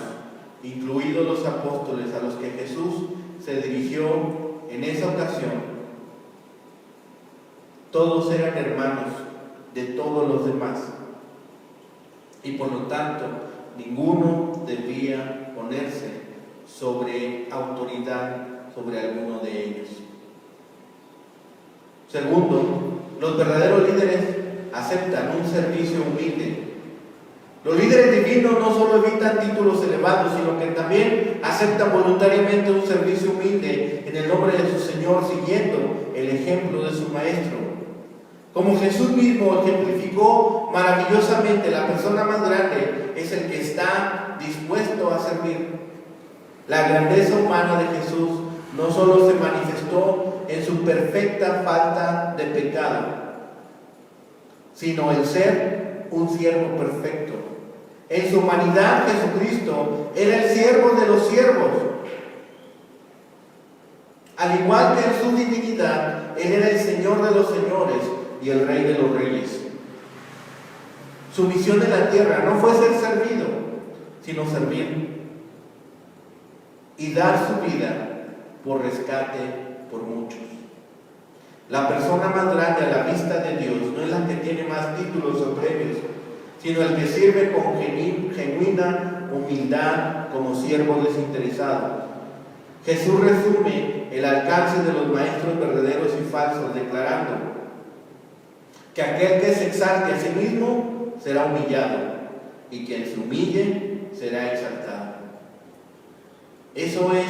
incluidos los apóstoles a los que Jesús se dirigió en esa ocasión, todos eran hermanos de todos los demás, y por lo tanto ninguno debía ponerse sobre autoridad sobre alguno de ellos. Segundo, los verdaderos líderes aceptan un servicio humilde. Los líderes divinos no solo evitan títulos elevados, sino que también aceptan voluntariamente un servicio humilde en el nombre de su Señor, siguiendo el ejemplo de su Maestro. Como Jesús mismo ejemplificó maravillosamente, la persona más grande es el que está dispuesto a servir. La grandeza humana de Jesús no solo se manifestó en su perfecta falta de pecado, sino el ser un siervo perfecto. En su humanidad, Jesucristo era el siervo de los siervos. Al igual que en su divinidad, Él era el Señor de los señores y el Rey de los reyes. Su misión en la tierra no fue ser servido, sino servir y dar su vida por rescate por muchos. La persona más grande a la vista de Dios no es la que tiene más títulos o premios, sino el que sirve con genuina humildad como siervo desinteresado. Jesús resume el alcance de los maestros verdaderos y falsos, declarando que aquel que se exalte a sí mismo será humillado, y quien se humille será exaltado. Eso es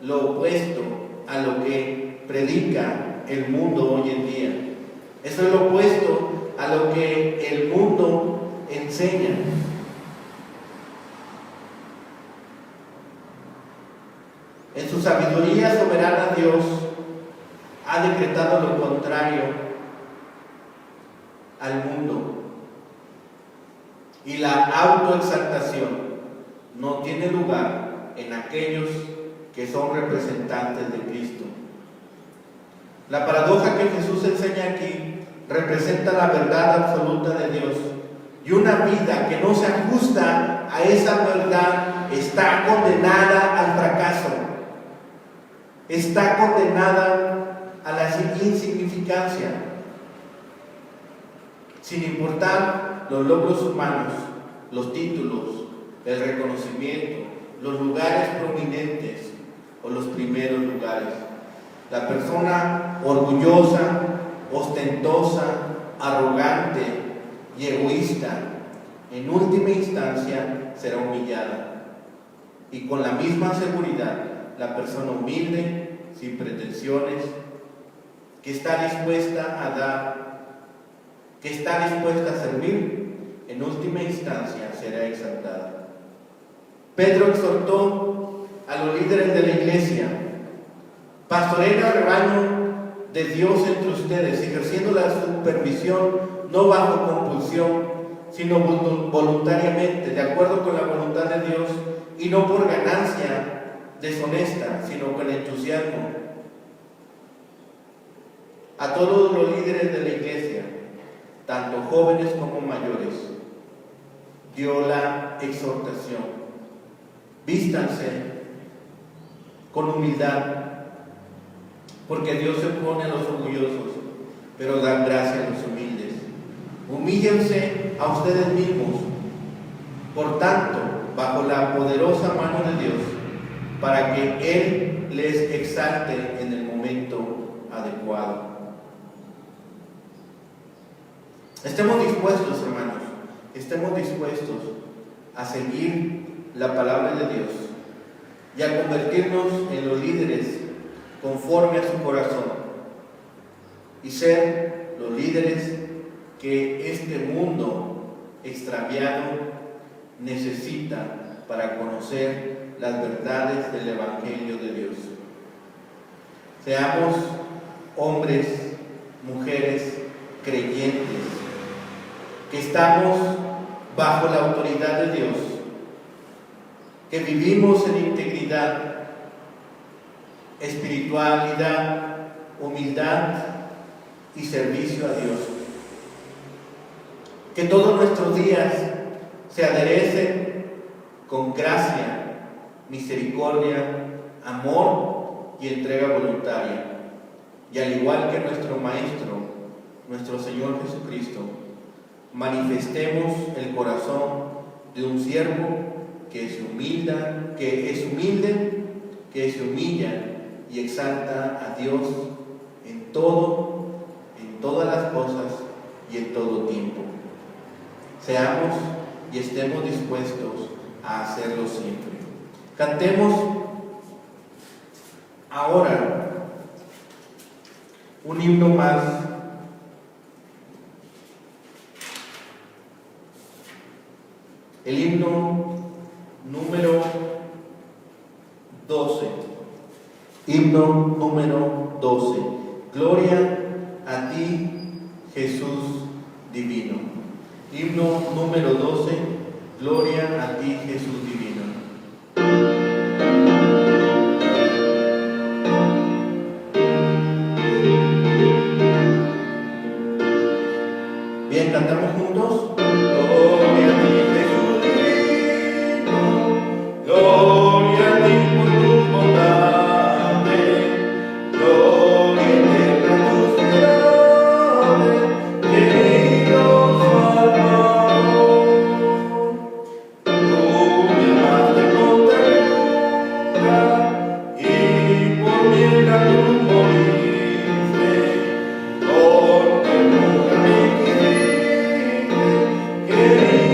lo opuesto a lo que predica el mundo hoy en día. Eso es lo opuesto a lo que el mundo enseña. En su sabiduría sabiduría soberana Dios ha decretado lo contrario al mundo. Y la autoexaltación no tiene lugar en aquellos que son representantes de Cristo. La paradoja que Jesús enseña aquí representa la verdad absoluta de Dios, y una vida que no se ajusta a esa verdad está condenada al fracaso, está condenada a la insignificancia, sin importar los logros humanos, los títulos, el reconocimiento, los lugares prominentes o los primeros lugares. La persona orgullosa, ostentosa, arrogante y egoísta, en última instancia será humillada. Y con la misma seguridad, la persona humilde, sin pretensiones, que está dispuesta a dar, que está dispuesta a servir, en última instancia será exaltada. Pedro exhortó a los líderes de la iglesia: pastoreen el rebaño de Dios entre ustedes, ejerciendo la supervisión no bajo compulsión, sino voluntariamente, de acuerdo con la voluntad de Dios, y no por ganancia deshonesta, sino con entusiasmo. A todos los líderes de la iglesia, tanto jóvenes como mayores, dio la exhortación: vístanse con humildad, porque Dios se opone a los orgullosos, pero da gracia a los humildes. Humíllense a ustedes mismos, por tanto, bajo la poderosa mano de Dios, para que Él les exalte en el momento adecuado. Estemos dispuestos, hermanos, estemos dispuestos a seguir la palabra de Dios y a convertirnos en los líderes conforme a su corazón, y ser los líderes que este mundo extraviado necesita para conocer las verdades del Evangelio de Dios. Seamos hombres, mujeres creyentes, que estamos bajo la autoridad de Dios, que vivimos en integridad, espiritualidad, humildad y servicio a Dios. Que todos nuestros días se aderecen con gracia, misericordia, amor y entrega voluntaria. Y al igual que nuestro Maestro, nuestro Señor Jesucristo, manifestemos el corazón de un siervo que es humilde, que se humilla y exalta a Dios en todo, en todas las cosas y en todo tiempo. Seamos y estemos dispuestos a hacerlo siempre. Cantemos ahora un himno más. El himno número 12. Himno número 12. Gloria a ti, Jesús divino. Himno número 12. Gloria a ti, Jesús divino. Bien, cantamos juntos. Gloria a ti, Jesús divino. Gloria a ti por tus bondades. Gloria eterna a tus piedades, querido Salvador. Tú me amaste con ternura y por mí en la cruz moriste. Con ternura me quisiste, querido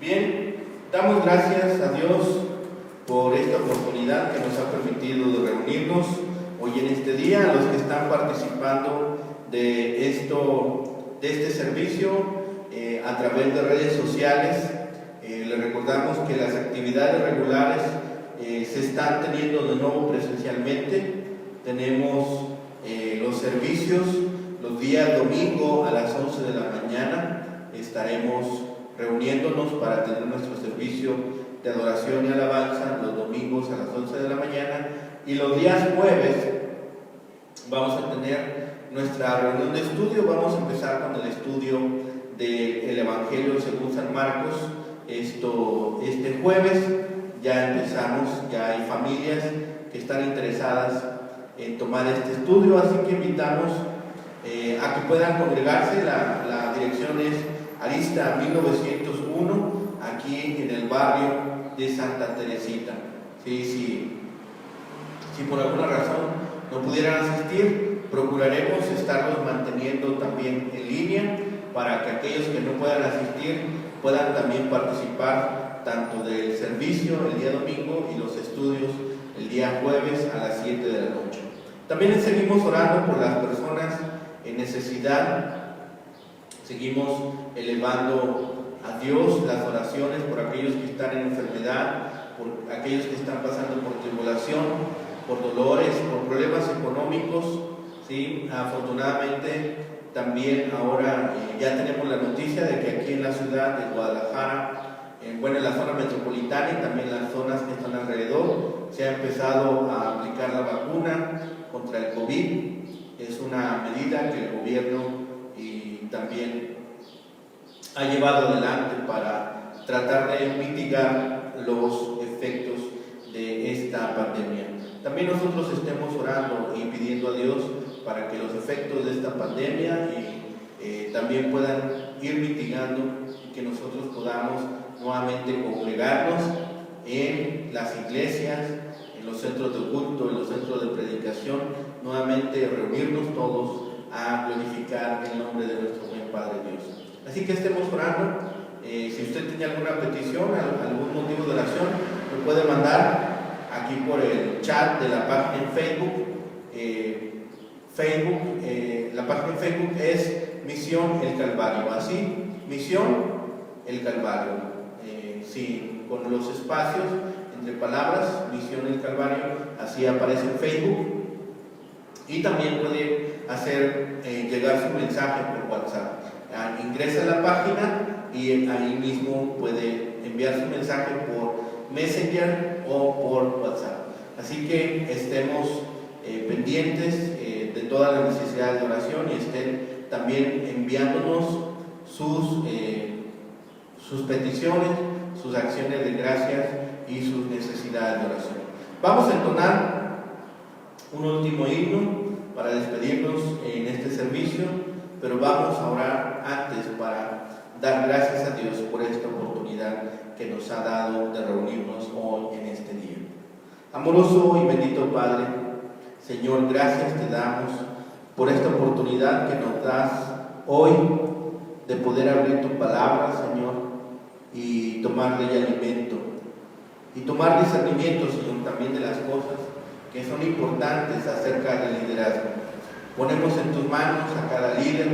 Bien, damos gracias a Dios por esta oportunidad que nos ha permitido de reunirnos hoy en este día. A los que están participando de este servicio a través de redes sociales, les recordamos que las actividades regulares se están teniendo de nuevo presencialmente. Tenemos los servicios los días domingo a las 11 de la mañana. Estaremos reuniéndonos para tener nuestro servicio de adoración y alabanza los domingos a las 11 de la mañana, y los días jueves vamos a tener nuestra reunión de estudio. Vamos a empezar con el estudio del Evangelio según San Marcos. Este jueves ya empezamos, ya hay familias que están interesadas en tomar este estudio, así que invitamos a que puedan congregarse. La dirección es Arista 1901, aquí en el barrio de Santa Teresita. Si por alguna razón no pudieran asistir, procuraremos estarlos manteniendo también en línea para que aquellos que no puedan asistir puedan también participar tanto del servicio el día domingo y los estudios el día jueves a las 7 de la noche. También seguimos orando por las personas en necesidad. Seguimos elevando a Dios las oraciones por aquellos que están en enfermedad, por aquellos que están pasando por tribulación, por dolores, por problemas económicos. ¿Sí? Afortunadamente también ahora ya tenemos la noticia de que aquí en la ciudad de Guadalajara, en la zona metropolitana y también las zonas que están alrededor, se ha empezado a aplicar la vacuna contra el COVID. Es una medida que el gobierno también ha llevado adelante para tratar de mitigar los efectos de esta pandemia. También nosotros estemos orando y pidiendo a Dios para que los efectos de esta pandemia también puedan ir mitigando y que nosotros podamos nuevamente congregarnos en las iglesias, en los centros de culto, en los centros de predicación, nuevamente reunirnos todos a glorificar el nombre de nuestro buen Padre Dios. Así que estemos orando. Si usted tiene alguna petición, algún motivo de oración, lo puede mandar aquí por el chat de la página en Facebook. La página en Facebook es Misión El Calvario. Así, Misión El Calvario. Con los espacios entre palabras, Misión El Calvario, así aparece en Facebook. Y también puede hacer llegar su mensaje por WhatsApp. Ingresa a la página y ahí mismo puede enviar su mensaje por Messenger o por WhatsApp. Así que estemos pendientes de todas las necesidades de oración y estén también enviándonos sus peticiones, sus acciones de gracias y sus necesidades de oración. Vamos a entonar un último himno para despedirnos en este servicio, pero vamos a orar antes para dar gracias a Dios por esta oportunidad que nos ha dado de reunirnos hoy en este día. Amoroso y bendito Padre, Señor, gracias te damos por esta oportunidad que nos das hoy de poder abrir tu palabra, Señor, y tomar de ella alimento y tomar discernimiento, Señor, también de las cosas que son importantes acerca del liderazgo. Ponemos en tus manos a cada líder,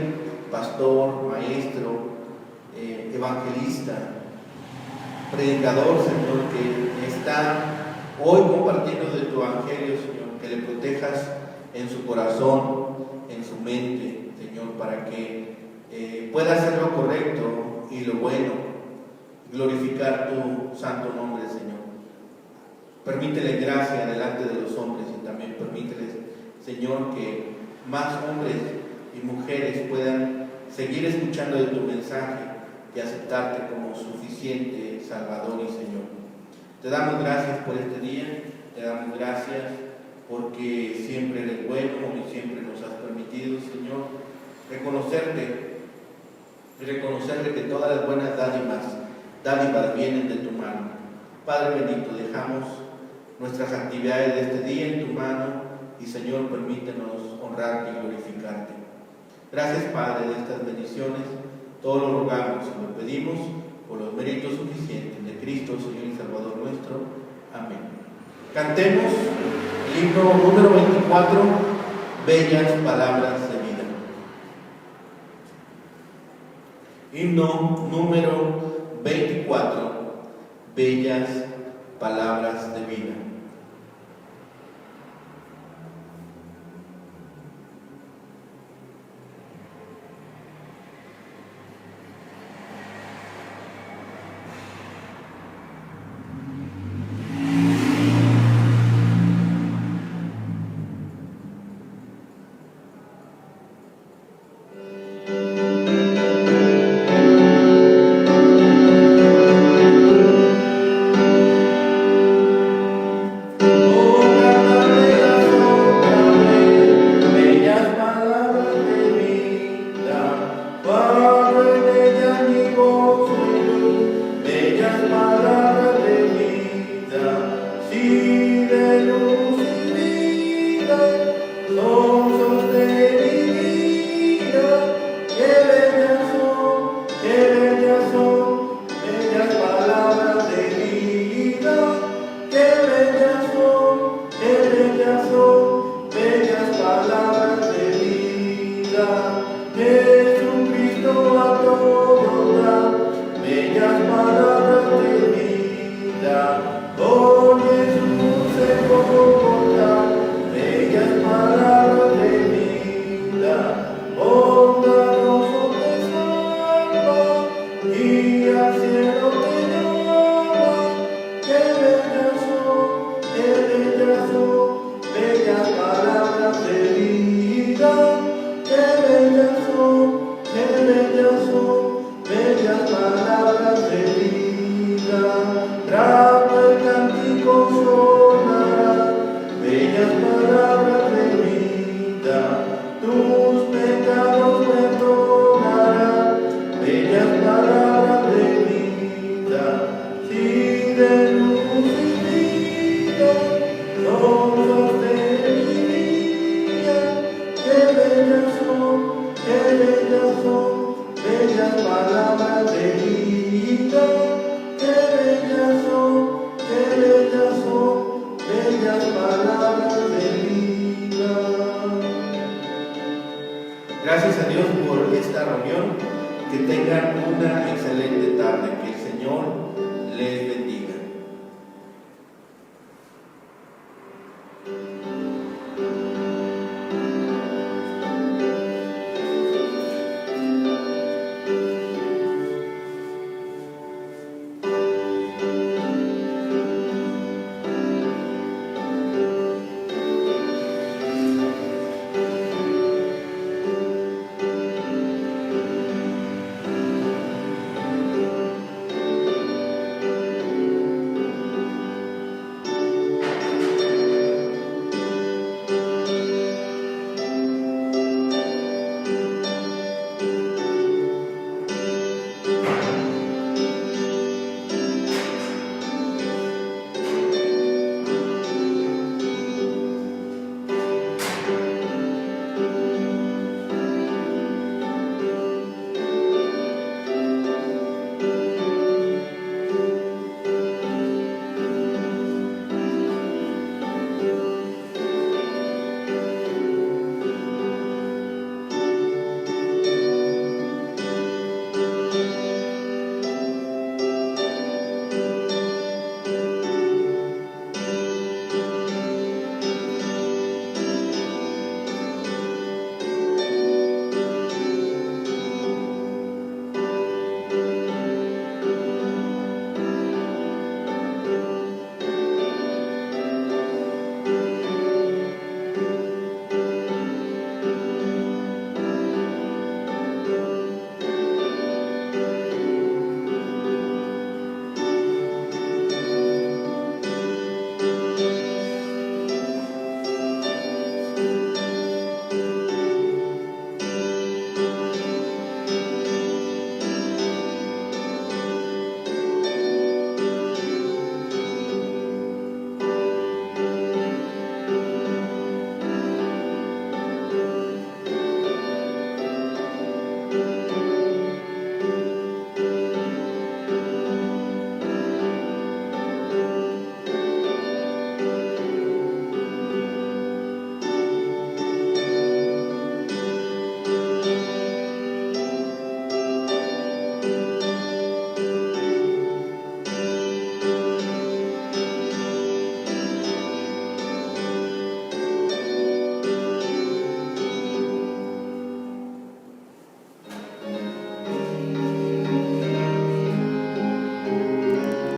pastor, maestro, evangelista, predicador, Señor, que está hoy compartiendo de tu evangelio, Señor, que le protejas en su corazón, en su mente, Señor, para que pueda hacer lo correcto y lo bueno, glorificar tu santo nombre, Señor. Permítele gracia delante de los hombres y también permíteles, Señor, que más hombres y mujeres puedan seguir escuchando de tu mensaje y aceptarte como suficiente Salvador y Señor. Te damos gracias por este día, te damos gracias porque siempre eres bueno y siempre nos has permitido, Señor, reconocerte y reconocerle que todas las buenas dádivas vienen de tu mano. Padre bendito, dejamos nuestras actividades de este día en tu mano y, Señor, permítenos honrarte y glorificarte. Gracias, Padre, de estas bendiciones. Todo lo rogamos y lo pedimos por los méritos suficientes de Cristo, Señor y Salvador nuestro. Amén. Cantemos el himno número 24, Bellas Palabras de Vida. Himno número 24, Bellas Palabras de Vida.